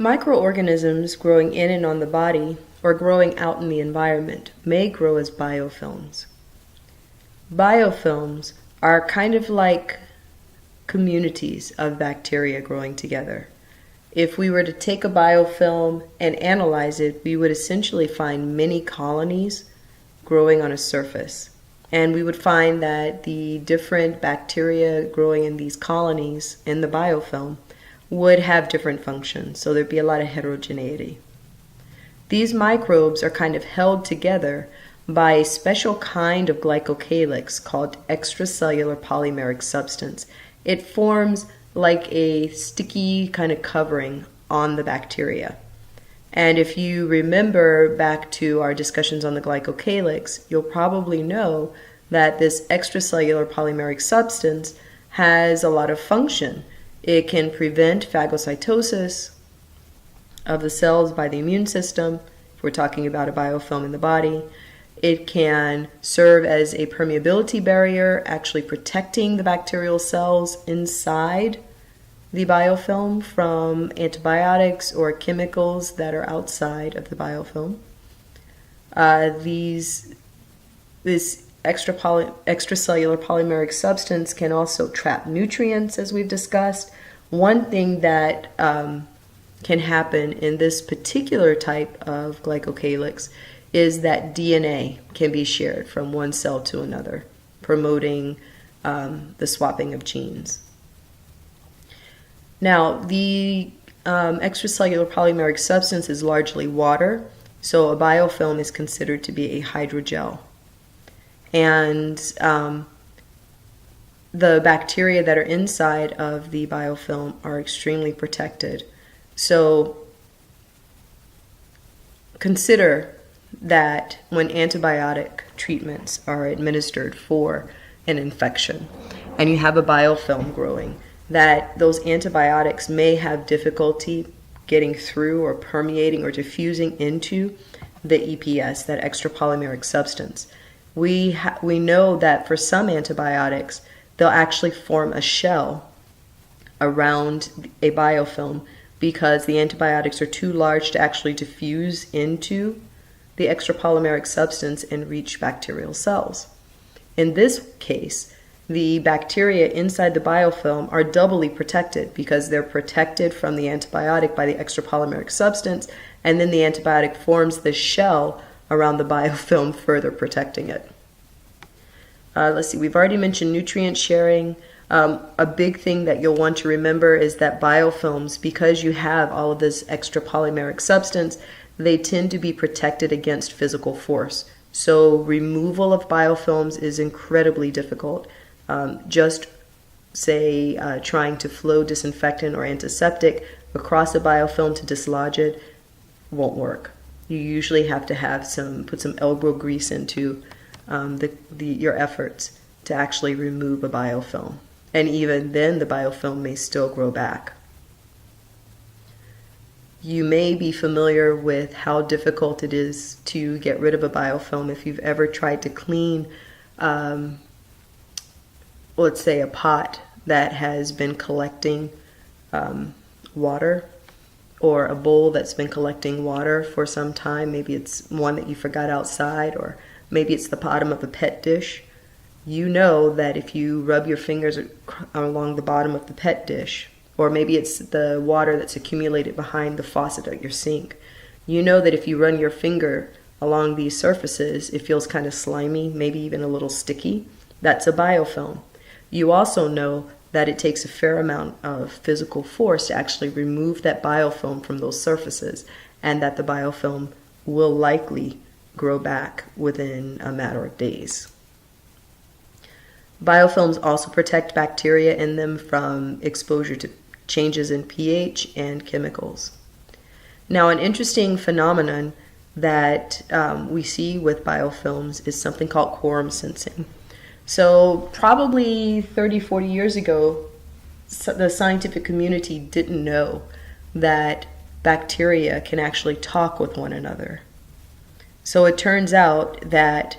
Microorganisms growing in and on the body or growing out in the environment may grow as biofilms. Biofilms are kind of like communities of bacteria growing together. If we were to take a biofilm and analyze it, we would essentially find many colonies growing on a surface. And we would find that the different bacteria growing in these colonies in the biofilm would have different functions, so there'd be a lot of heterogeneity. These microbes are kind of held together by a special kind of glycocalyx called extracellular polymeric substance. It forms like a sticky kind of covering on the bacteria. And if you remember back to our discussions on the glycocalyx, you'll probably know that this extracellular polymeric substance has a lot of function. It can prevent phagocytosis of the cells by the immune system, if we're talking about a biofilm in the body. It can serve as a permeability barrier, actually protecting the bacterial cells inside the biofilm from antibiotics or chemicals that are outside of the biofilm. This extracellular polymeric substance can also trap nutrients, as we've discussed. One thing that can happen in this particular type of glycocalyx is that DNA can be shared from one cell to another, promoting the swapping of genes. Now, the extracellular polymeric substance is largely water, so a biofilm is considered to be a hydrogel. And the bacteria that are inside of the biofilm are extremely protected. So consider that when antibiotic treatments are administered for an infection and you have a biofilm growing, that those antibiotics may have difficulty getting through or permeating or diffusing into the EPS, that extrapolymeric substance. We know that for some antibiotics, they'll actually form a shell around a biofilm because the antibiotics are too large to actually diffuse into the extrapolymeric substance and reach bacterial cells. In this case, the bacteria inside the biofilm are doubly protected because they're protected from the antibiotic by the extrapolymeric substance, and then the antibiotic forms the shell around the biofilm, further protecting it. Let's see, we've already mentioned nutrient sharing. A big thing that you'll want to remember is that biofilms, because you have all of this extrapolymeric substance, they tend to be protected against physical force. So removal of biofilms is incredibly difficult. Just say trying to flow disinfectant or antiseptic across a biofilm to dislodge it won't work. You usually have to put some elbow grease into your efforts to actually remove a biofilm. And even then, the biofilm may still grow back. You may be familiar with how difficult it is to get rid of a biofilm if you've ever tried to clean, let's say, a pot that has been collecting water, or a bowl that's been collecting water for some time. Maybe it's one that you forgot outside, or maybe it's the bottom of a pet dish. You know that if you rub your fingers along the bottom of the pet dish, or maybe it's the water that's accumulated behind the faucet at your sink, you know that if you run your finger along these surfaces, it feels kind of slimy, maybe even a little sticky. That's a biofilm. You also know that it takes a fair amount of physical force to actually remove that biofilm from those surfaces, and that the biofilm will likely grow back within a matter of days. Biofilms also protect bacteria in them from exposure to changes in pH and chemicals. Now, an interesting phenomenon that we see with biofilms is something called quorum sensing. So probably 30, 40 years ago, the scientific community didn't know that bacteria can actually talk with one another. So it turns out that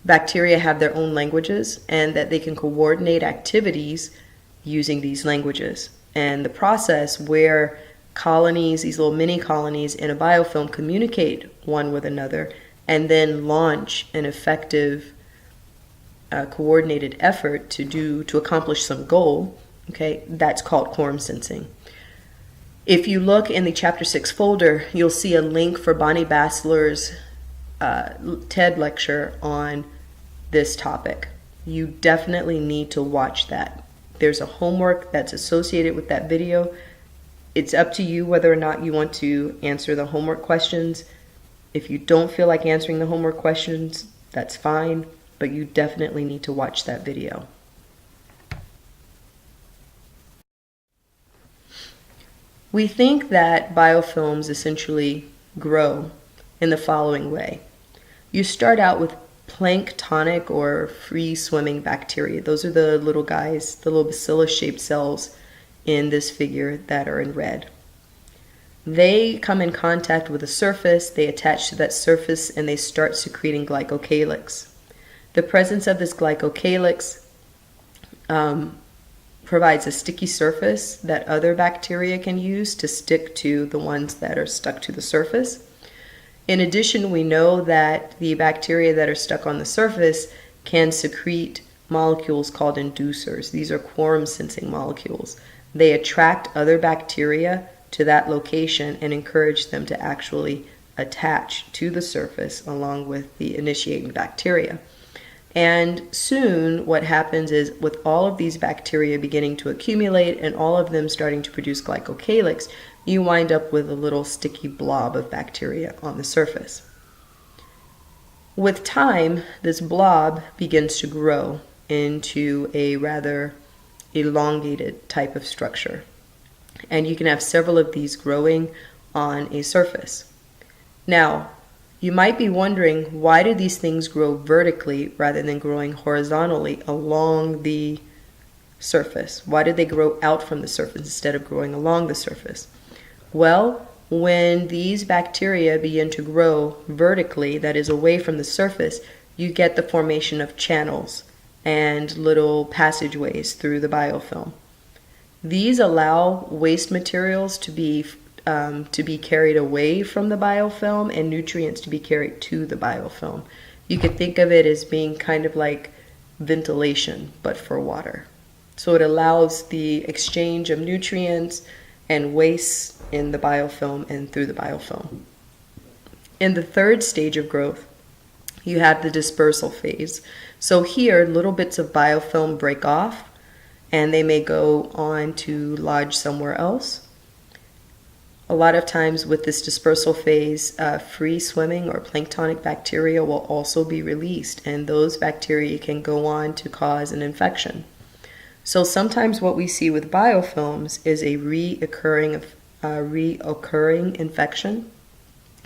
bacteria have their own languages and that they can coordinate activities using these languages. and the process where colonies, these little mini colonies in a biofilm, communicate one with another and then launch an effective coordinated effort to accomplish some goal. Okay, that's called quorum sensing. If you look in the Chapter 6 folder, you'll see a link for Bonnie Bassler's TED lecture on this topic. You definitely need to watch that. There's a homework that's associated with that video. It's up to you whether or not you want to answer the homework questions. If you don't feel like answering the homework questions, that's fine, but you definitely need to watch that video. We think that biofilms essentially grow in the following way. You start out with planktonic or free-swimming bacteria. Those are the little guys, the little bacillus-shaped cells in this figure that are in red. They come in contact with a surface, they attach to that surface, and they start secreting glycocalyx. The presence of this glycocalyx provides a sticky surface that other bacteria can use to stick to the ones that are stuck to the surface. In addition, we know that the bacteria that are stuck on the surface can secrete molecules called inducers. These are quorum sensing molecules. They attract other bacteria to that location and encourage them to actually attach to the surface along with the initiating bacteria. And soon what happens is, with all of these bacteria beginning to accumulate and all of them starting to produce glycocalyx, you wind up with a little sticky blob of bacteria on the surface. With time, this blob begins to grow into a rather elongated type of structure. And you can have several of these growing on a surface. Now, you might be wondering, why do these things grow vertically rather than growing horizontally along the surface? Why do they grow out from the surface instead of growing along the surface? Well, when these bacteria begin to grow vertically, that is away from the surface, you get the formation of channels and little passageways through the biofilm. These allow waste materials to be carried away from the biofilm and nutrients to be carried to the biofilm. You could think of it as being kind of like ventilation, but for water. So it allows the exchange of nutrients and waste in the biofilm and through the biofilm. In the third stage of growth, you have the dispersal phase. So here, little bits of biofilm break off, and they may go on to lodge somewhere else. A lot of times with this dispersal phase, free-swimming or planktonic bacteria will also be released, and those bacteria can go on to cause an infection. So sometimes what we see with biofilms is a reoccurring infection.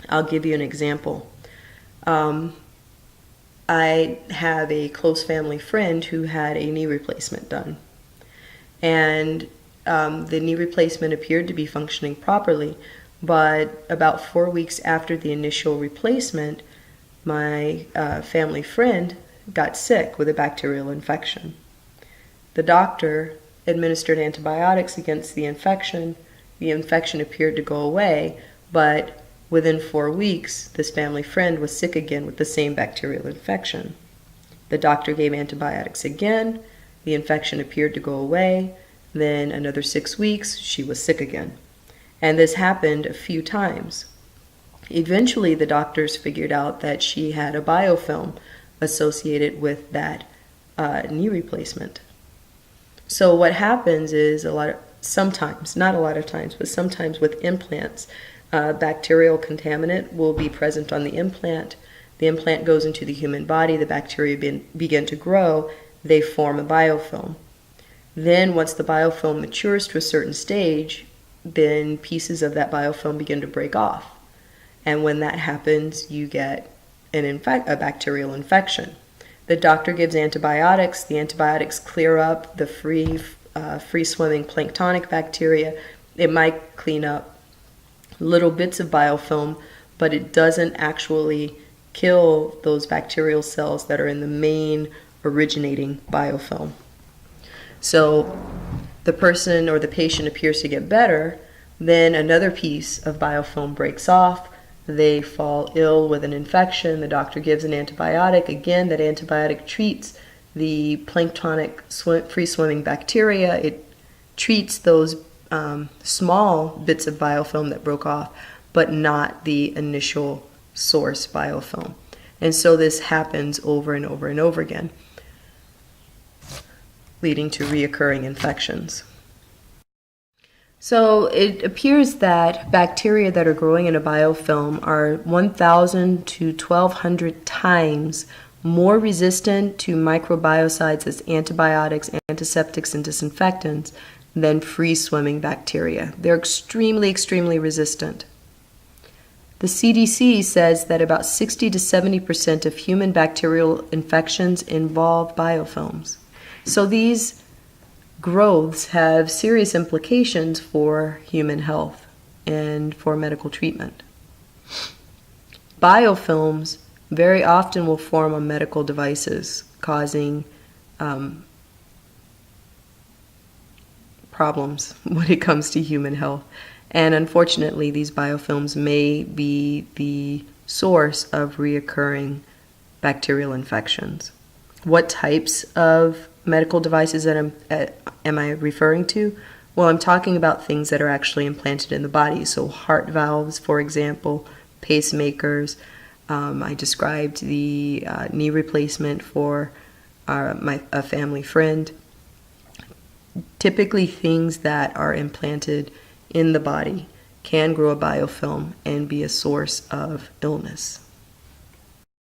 I'll give you an example. I have a close family friend who had a knee replacement done. And the knee replacement appeared to be functioning properly, but about 4 weeks after the initial replacement, my family friend got sick with a bacterial infection. The doctor administered antibiotics against the infection. The infection appeared to go away, but within 4 weeks, this family friend was sick again with the same bacterial infection. The doctor gave antibiotics again. The infection appeared to go away. Then another 6 weeks, she was sick again. And this happened a few times. Eventually, the doctors figured out that she had a biofilm associated with that knee replacement. So what happens is sometimes, not a lot of times, but sometimes with implants, bacterial contaminant will be present on the implant. The implant goes into the human body, the bacteria begin to grow, they form a biofilm. Then once the biofilm matures to a certain stage, then pieces of that biofilm begin to break off. And when that happens, you get a bacterial infection. The doctor gives antibiotics. The antibiotics clear up the free-swimming planktonic bacteria. It might clean up little bits of biofilm, but it doesn't actually kill those bacterial cells that are in the main originating biofilm. So the person or the patient appears to get better, then another piece of biofilm breaks off. They fall ill with an infection. The doctor gives an antibiotic. Again, that antibiotic treats the planktonic free-swimming bacteria. It treats those small bits of biofilm that broke off, but not the initial source biofilm. And so this happens over and over and over again, leading to reoccurring infections. So it appears that bacteria that are growing in a biofilm are 1,000 to 1,200 times more resistant to microbiocides as antibiotics, antiseptics, and disinfectants than free-swimming bacteria. They're extremely, extremely resistant. The CDC says that about 60 to 70% of human bacterial infections involve biofilms. So these growths have serious implications for human health and for medical treatment. Biofilms very often will form on medical devices, causing problems when it comes to human health. And unfortunately, these biofilms may be the source of reoccurring bacterial infections. What types of medical devices am I referring to? Well, I'm talking about things that are actually implanted in the body. So heart valves, for example, pacemakers. I described the knee replacement for a family friend. Typically, things that are implanted in the body can grow a biofilm and be a source of illness.